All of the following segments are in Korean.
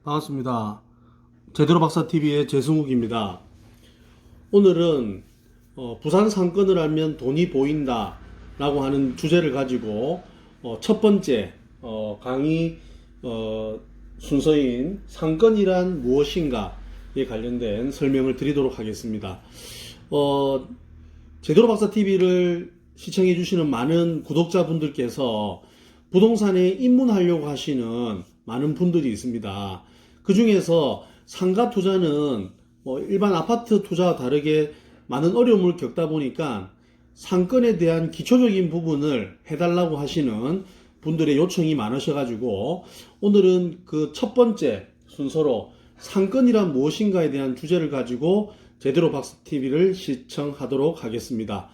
반갑습니다. 제대로 박사TV의 재승욱입니다. 오늘은 부산 상권을 알면 돈이 보인다 라고 하는 주제를 가지고 첫 번째 강의 순서인 상권이란 무엇인가에 관련된 설명을 드리도록 하겠습니다. 제대로 박사TV를 시청해 주시는 많은 구독자분들께서 부동산에 입문하려고 하시는 많은 분들이 있습니다. 그 중에서 상가 투자는 일반 아파트 투자와 다르게 많은 어려움을 겪다 보니까 상권에 대한 기초적인 부분을 해달라고 하시는 분들의 요청이 많으셔가지고 오늘은 그 첫 번째 순서로 상권이란 무엇인가에 대한 주제를 가지고 제대로 박사TV를 시청하도록 하겠습니다.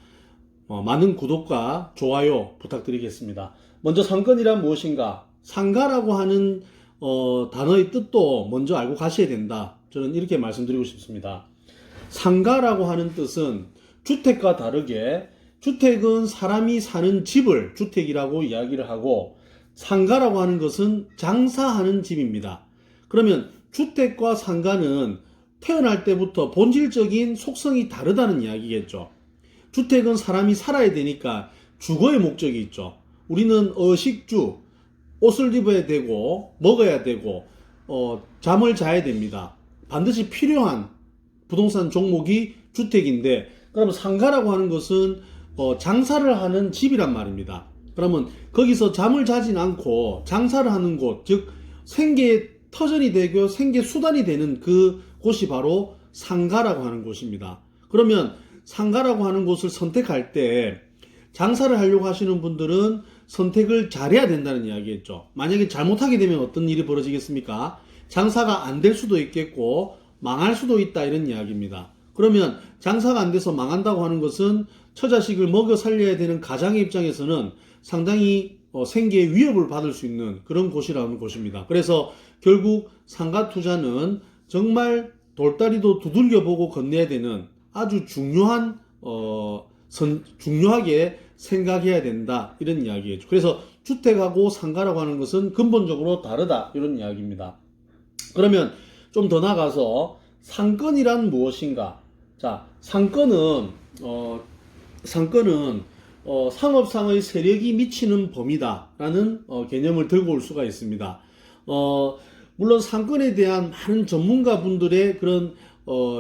많은 구독과 좋아요 부탁드리겠습니다. 먼저 상권이란 무엇인가? 상가라고 하는 단어의 뜻도 먼저 알고 가셔야 된다. 저는 이렇게 말씀드리고 싶습니다. 상가라고 하는 뜻은 주택과 다르게 주택은 사람이 사는 집을 주택이라고 이야기를 하고 상가라고 하는 것은 장사하는 집입니다. 그러면 주택과 상가는 태어날 때부터 본질적인 속성이 다르다는 이야기겠죠. 주택은 사람이 살아야 되니까 주거의 목적이 있죠. 우리는 어식주, 옷을 입어야 되고 먹어야 되고 잠을 자야 됩니다. 반드시 필요한 부동산 종목이 주택인데, 그러면 상가라고 하는 것은 장사를 하는 집이란 말입니다. 그러면 거기서 잠을 자진 않고 장사를 하는 곳, 즉 생계의 터전이 되고 생계 수단이 되는 그 곳이 바로 상가라고 하는 곳입니다. 그러면 상가라고 하는 곳을 선택할 때 장사를 하려고 하시는 분들은 선택을 잘해야 된다는 이야기겠죠. 만약에 잘못하게 되면 어떤 일이 벌어지겠습니까? 장사가 안 될 수도 있겠고 망할 수도 있다, 이런 이야기입니다. 그러면 장사가 안 돼서 망한다고 하는 것은 처자식을 먹여 살려야 되는 가장의 입장에서는 상당히 생계의 위협을 받을 수 있는 그런 곳이라는 곳입니다. 그래서 결국 상가 투자는 정말 돌다리도 두들겨보고 건너야 되는 아주 중요하게 생각해야 된다, 이런 이야기겠죠. 그래서 주택하고 상가라고 하는 것은 근본적으로 다르다, 이런 이야기입니다. 그러면 좀 더 나가서 상권이란 무엇인가? 자, 상권은 상업상의 세력이 미치는 범위다라는 개념을 들고 올 수가 있습니다. 물론 상권에 대한 많은 전문가분들의 그런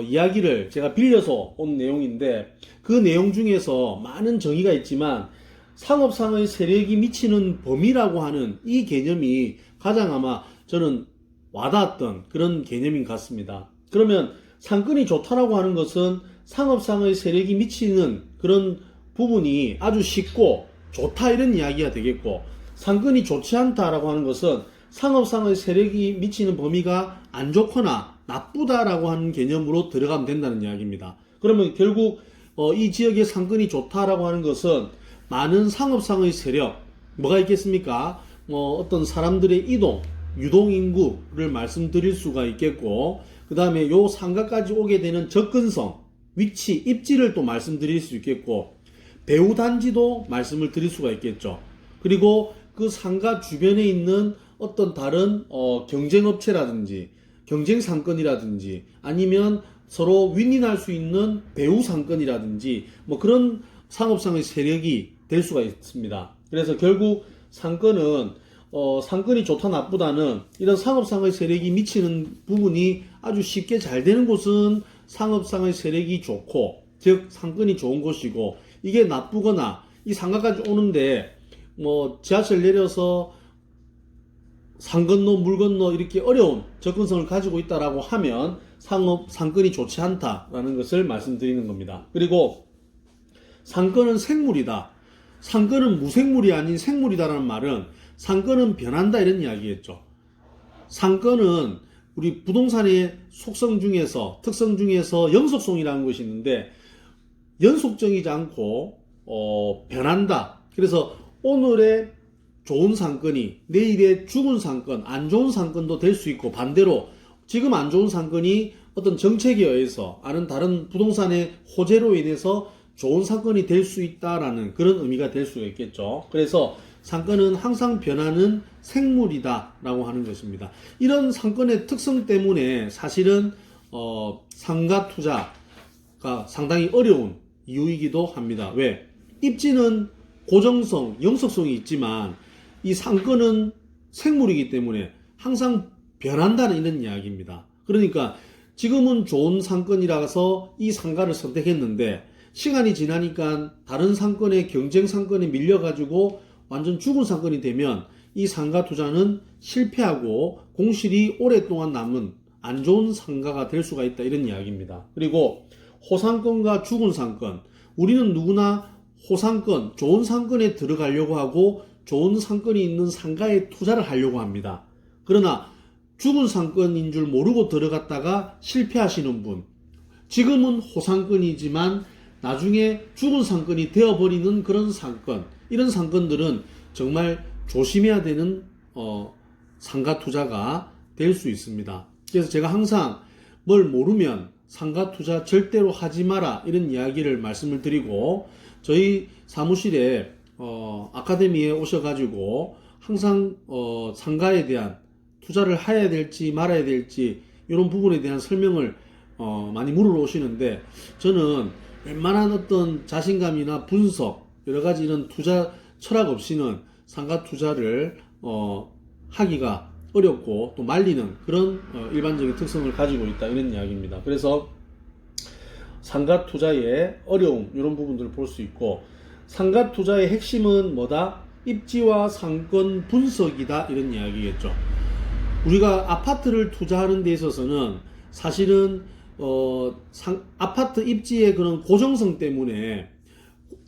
이야기를 제가 빌려서 온 내용인데, 그 내용 중에서 많은 정의가 있지만 상업상의 세력이 미치는 범위라고 하는 이 개념이 가장 아마 저는 와닿았던 그런 개념인 것 같습니다. 그러면 상권이 좋다라고 하는 것은 상업상의 세력이 미치는 그런 부분이 아주 쉽고 좋다, 이런 이야기가 되겠고, 상권이 좋지 않다라고 하는 것은 상업상의 세력이 미치는 범위가 안 좋거나 나쁘다라고 하는 개념으로 들어가면 된다는 이야기입니다. 그러면 결국 이 지역의 상권이 좋다라고 하는 것은 많은 상업상의 세력, 뭐가 있겠습니까? 어떤 사람들의 이동, 유동인구를 말씀드릴 수가 있겠고, 그 다음에 요 상가까지 오게 되는 접근성, 위치, 입지를 또 말씀드릴 수 있겠고, 배후 단지도 말씀을 드릴 수가 있겠죠. 그리고 그 상가 주변에 있는 어떤 다른 경쟁업체라든지 경쟁 상권이라든지 아니면 서로 윈윈할 수 있는 배후 상권이라든지 뭐 그런 상업상의 세력이 될 수가 있습니다. 그래서 결국 상권은 상권이 좋다 나쁘다는 이런 상업상의 세력이 미치는 부분이 아주 쉽게 잘 되는 곳은 상업상의 세력이 좋고, 즉 상권이 좋은 곳이고, 이게 나쁘거나 이 상가까지 오는데 뭐 지하철 내려서 산 건너 물 건너 이렇게 어려운 접근성을 가지고 있다라고 하면 상권이 좋지 않다라는 것을 말씀드리는 겁니다. 그리고 상권은 생물이다, 상권은 무생물이 아닌 생물이다라는 말은 상권은 변한다, 이런 이야기겠죠. 상권은 우리 부동산의 속성 중에서, 특성 중에서 연속성이라는 것이 있는데 연속적이지 않고 변한다. 그래서 오늘의 좋은 상권이 내일의 죽은 상권, 안 좋은 상권도 될 수 있고, 반대로 지금 안 좋은 상권이 어떤 정책에 의해서 아는 다른 부동산의 호재로 인해서 좋은 상권이 될 수 있다라는 그런 의미가 될 수 있겠죠. 그래서 상권은 항상 변하는 생물이다라고 하는 것입니다. 이런 상권의 특성 때문에 사실은 상가 투자가 상당히 어려운 이유이기도 합니다. 왜? 입지는 고정성, 영속성이 있지만 이 상권은 생물이기 때문에 항상 변한다는 이런 이야기입니다. 그러니까 지금은 좋은 상권이라서 이 상가를 선택했는데 시간이 지나니까 다른 상권에 경쟁 상권에 밀려가지고 완전 죽은 상권이 되면 이 상가 투자는 실패하고 공실이 오랫동안 남은 안 좋은 상가가 될 수가 있다 이런 이야기입니다. 그리고 호상권과 죽은 상권, 우리는 누구나 호상권, 좋은 상권에 들어가려고 하고 좋은 상권이 있는 상가에 투자를 하려고 합니다. 그러나 죽은 상권인 줄 모르고 들어갔다가 실패하시는 분, 지금은 호상권이지만 나중에 죽은 상권이 되어버리는 그런 상권, 이런 상권들은 정말 조심해야 되는 상가 투자가 될 수 있습니다. 그래서 제가 항상 뭘 모르면 상가 투자 절대로 하지 마라 이런 이야기를 말씀을 드리고, 저희 사무실에 아카데미에 오셔가지고 항상 상가에 대한 투자를 해야 될지 말아야 될지 이런 부분에 대한 설명을 많이 물으러 오시는데, 저는 웬만한 어떤 자신감이나 분석 여러 가지 이런 투자 철학 없이는 상가 투자를 하기가 어렵고 또 말리는 그런 일반적인 특성을 가지고 있다 이런 이야기입니다. 그래서 상가 투자의 어려움 이런 부분들을 볼 수 있고, 상가 투자의 핵심은 뭐다? 입지와 상권 분석이다 이런 이야기겠죠. 우리가 아파트를 투자하는 데 있어서는 사실은 아파트 입지의 그런 고정성 때문에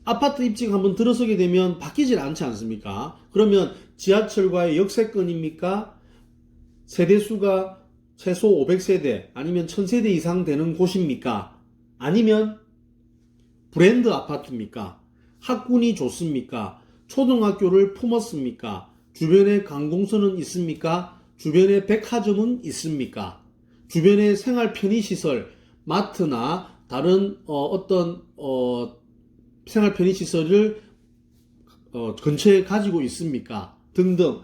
아파트 입지가 한번 들어서게 되면 바뀌질 않지 않습니까? 그러면 지하철과의 역세권입니까? 세대수가 최소 500세대 아니면 1000세대 이상 되는 곳입니까? 아니면 브랜드 아파트입니까? 학군이 좋습니까? 초등학교를 품었습니까? 주변에 관공서는 있습니까? 주변에 백화점은 있습니까? 주변에 생활 편의시설, 마트나 다른 어떤 생활 편의시설을 근처에 가지고 있습니까? 등등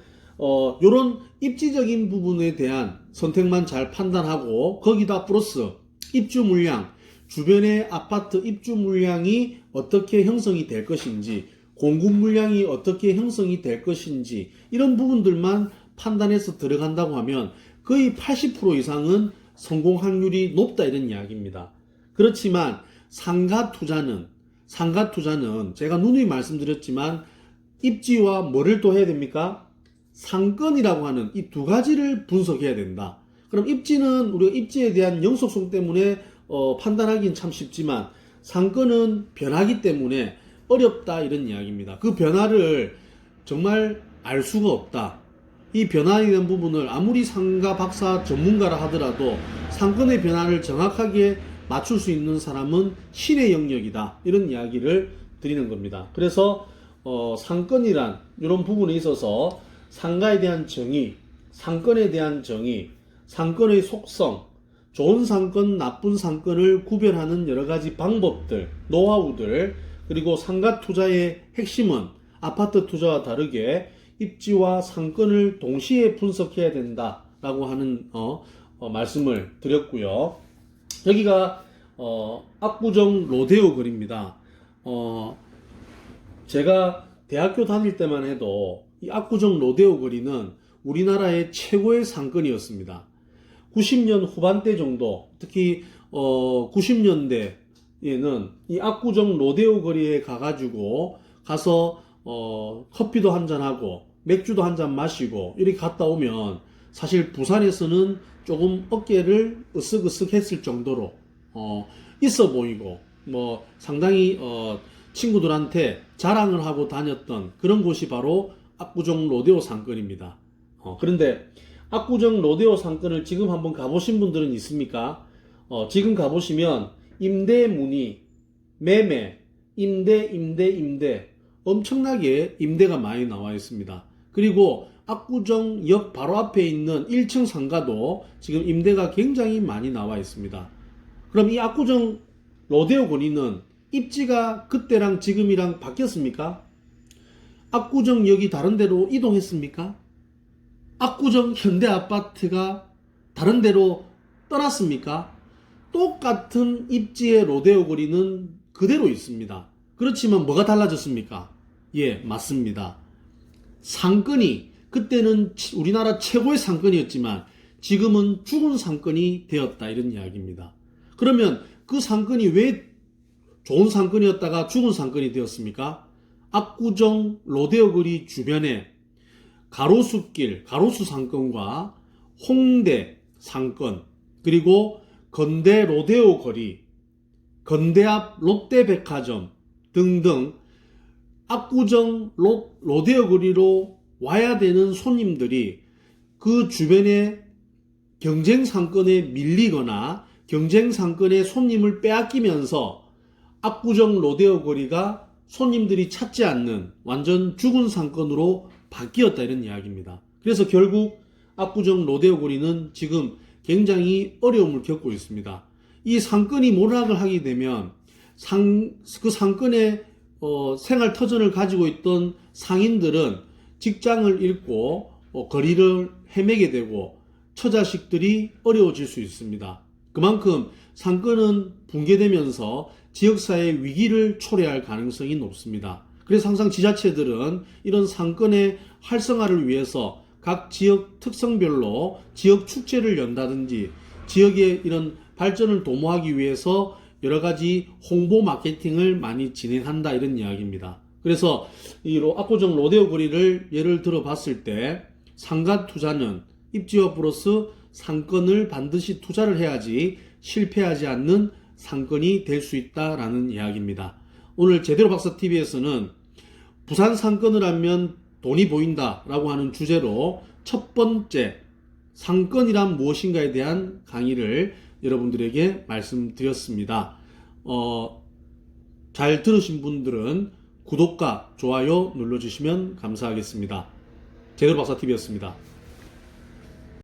요런 입지적인 부분에 대한 선택만 잘 판단하고, 거기다 플러스 입주 물량, 주변의 아파트 입주 물량이 어떻게 형성이 될 것인지, 공급 물량이 어떻게 형성이 될 것인지 이런 부분들만 판단해서 들어간다고 하면 거의 80% 이상은 성공 확률이 높다 이런 이야기입니다. 그렇지만 상가 투자는 제가 누누이 말씀드렸지만 입지와 뭐를 또 해야 됩니까? 상권이라고 하는 이 두 가지를 분석해야 된다. 그럼 입지는 우리가 입지에 대한 영속성 때문에 판단하기는 참 쉽지만 상권은 변하기 때문에 어렵다 이런 이야기입니다. 그 변화를 정말 알 수가 없다. 이 변화에 대한 부분을 아무리 상가 박사 전문가라 하더라도 상권의 변화를 정확하게 맞출 수 있는 사람은 신의 영역이다 이런 이야기를 드리는 겁니다. 그래서 상권이란 이런 부분에 있어서 상가에 대한 정의, 상권에 대한 정의, 상권의 속성, 좋은 상권, 나쁜 상권을 구별하는 여러 가지 방법들, 노하우들, 그리고 상가 투자의 핵심은 아파트 투자와 다르게 입지와 상권을 동시에 분석해야 된다라고 하는 말씀을 드렸고요. 여기가 압구정 로데오 거리입니다. 제가 대학교 다닐 때만 해도 이 압구정 로데오 거리는 우리나라의 최고의 상권이었습니다. 90년 후반대 정도, 특히 90년대에는 이 압구정 로데오 거리에 가서 커피도 한잔하고 맥주도 한잔 마시고 이렇게 갔다 오면 사실 부산에서는 조금 어깨를 으쓱으쓱 했을 정도로 있어 보이고 상당히 친구들한테 자랑을 하고 다녔던 그런 곳이 바로 압구정 로데오 상권입니다. 그런데 압구정 로데오 상권을 지금 한번 가보신 분들은 있습니까? 지금 가보시면 임대 문의, 매매, 임대 엄청나게 임대가 많이 나와 있습니다. 그리고 압구정역 바로 앞에 있는 1층 상가도 지금 임대가 굉장히 많이 나와 있습니다. 그럼 이 압구정 로데오 거리는 입지가 그때랑 지금이랑 바뀌었습니까? 압구정역이 다른 데로 이동했습니까? 압구정 현대아파트가 다른 데로 떠났습니까? 똑같은 입지의 로데오 거리는 그대로 있습니다. 그렇지만 뭐가 달라졌습니까? 예, 맞습니다. 상권이 그때는 우리나라 최고의 상권이었지만 지금은 죽은 상권이 되었다, 이런 이야기입니다. 그러면 그 상권이 왜 좋은 상권이었다가 죽은 상권이 되었습니까? 압구정 로데오 거리 주변에 가로수길, 가로수 상권과 홍대 상권, 그리고 건대 로데오 거리, 건대 앞 롯데백화점 등등 압구정 로데오 거리로 와야 되는 손님들이 그 주변에 경쟁 상권에 밀리거나 경쟁 상권에 손님을 빼앗기면서 압구정 로데오 거리가 손님들이 찾지 않는 완전 죽은 상권으로 바뀌었다, 이런 이야기입니다. 그래서 결국 압구정 로데오 거리는 지금 굉장히 어려움을 겪고 있습니다. 이 상권이 몰락을 하게 되면 그 상권의 생활 터전을 가지고 있던 상인들은 직장을 잃고 거리를 헤매게 되고 처자식들이 어려워질 수 있습니다. 그만큼 상권은 붕괴되면서 지역사회의 위기를 초래할 가능성이 높습니다. 그래서 항상 지자체들은 이런 상권의 활성화를 위해서 각 지역 특성별로 지역 축제를 연다든지 지역의 이런 발전을 도모하기 위해서 여러 가지 홍보 마케팅을 많이 진행한다, 이런 이야기입니다. 그래서 이 압구정 로데오 거리를 예를 들어 봤을 때 상가 투자는 입지와 플러스 상권을 반드시 투자를 해야지 실패하지 않는 상권이 될 수 있다라는 이야기입니다. 오늘 제대로 박사 TV에서는 부산 상권을 하면 돈이 보인다라고 하는 주제로 첫 번째 상권이란 무엇인가에 대한 강의를 여러분들에게 말씀드렸습니다. 잘 들으신 분들은 구독과 좋아요 눌러주시면 감사하겠습니다. 제대로 박사 TV였습니다.